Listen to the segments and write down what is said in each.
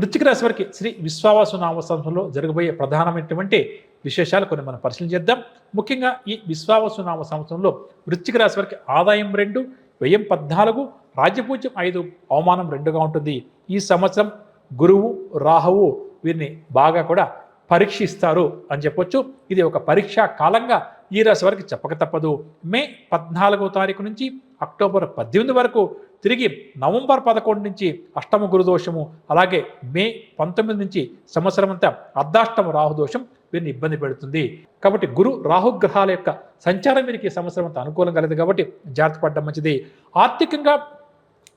వృశ్చిక రాశి వారికి శ్రీ విశ్వావసు నామ సంవత్సరంలో జరగబోయే ప్రధానమైనటువంటి విశేషాలు కొన్ని మనం పరిశీలన చేద్దాం. ముఖ్యంగా ఈ విశ్వావసు నామ సంవత్సరంలో వృశ్చిక రాశి వారికి ఆదాయం 2, వ్యయం 14, రాజ్యపూజ్యం 5, అవమానం 2గా ఉంటుంది. ఈ సంవత్సరం గురువు రాహువు వీరిని బాగా కూడా పరీక్షిస్తారు అని చెప్పొచ్చు. ఇది ఒక పరీక్షా కాలంగా ఈ రాశి వారికి చెప్పక తప్పదు. మే 14వ తారీఖు నుంచి అక్టోబర్ 18 వరకు, తిరిగి నవంబర్ 11 నుంచి అష్టమ గురుదోషము, అలాగే మే 19 నుంచి సంవత్సరం అంతా అర్ధాష్టమ రాహుదోషం వీరిని ఇబ్బంది పెడుతుంది. కాబట్టి గురు రాహుగ్రహాల యొక్క సంచారం వీరికి ఈ సంవత్సరం అంతా అనుకూలంగా లేదు కాబట్టి జాగ్రత్త పడడం మంచిది. ఆర్థికంగా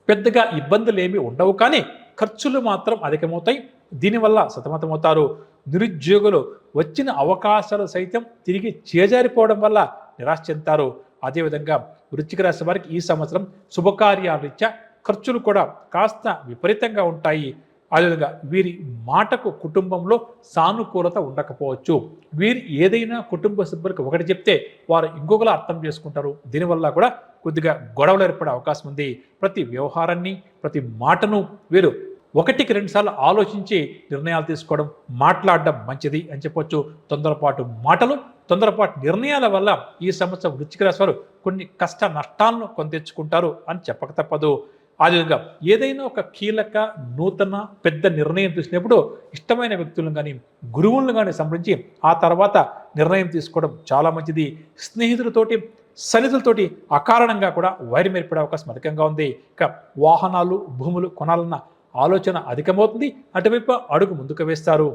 పెద్దగా ఇబ్బందులు ఏమీ ఉండవు, కానీ ఖర్చులు మాత్రం అధికమవుతాయి. దీనివల్ల సతమతమవుతారు. నిరుద్యోగులు వచ్చిన అవకాశాలు సైతం తిరిగి చేజారిపోవడం వల్ల నిరాశ చెందుతారు. అదేవిధంగా వృశ్చిక రాశి వారికి ఈ సంవత్సరం శుభకార్యాల రీత్యా ఖర్చులు కూడా కాస్త విపరీతంగా ఉంటాయి. అదేవిధంగా వీరి మాటకు కుటుంబంలో సానుకూలత ఉండకపోవచ్చు. వీరు ఏదైనా కుటుంబ సభ్యులకు ఒకటి చెప్తే వారు ఇంకొకలా అర్థం చేసుకుంటారు. దీనివల్ల కూడా కొద్దిగా గొడవలు ఏర్పడే అవకాశం ఉంది. ప్రతి వ్యవహారాన్ని, ప్రతి మాటను వీరు 1-2 సార్లు ఆలోచించి నిర్ణయాలు తీసుకోవడం, మాట్లాడడం మంచిది అని చెప్పొచ్చు. తొందరపాటు మాటలు, తొందరపాటు నిర్ణయాల వల్ల ఈ సంవత్సరం వృశ్చిక రాశి వారు కొన్ని కష్ట నష్టాలను కొని తెచ్చుకుంటారు అని చెప్పక తప్పదు. అదేవిధంగా ఏదైనా ఒక కీలక, నూతన, పెద్ద నిర్ణయం తీసుకున్నప్పుడు ఇష్టమైన వ్యక్తులను కానీ, గురువులను కానీ సంప్రదించి ఆ తర్వాత నిర్ణయం తీసుకోవడం చాలా మంచిది. స్నేహితులతోటి, సన్నిధులతోటి అకారణంగా కూడా వైరం ఏర్పడే అవకాశం అధికంగా ఉంది. ఇక వాహనాలు, భూములు కొనాలన్న ఆలోచన అధికమవుతుంది. అటువైపు అడుగు ముందుకు వేస్తారు.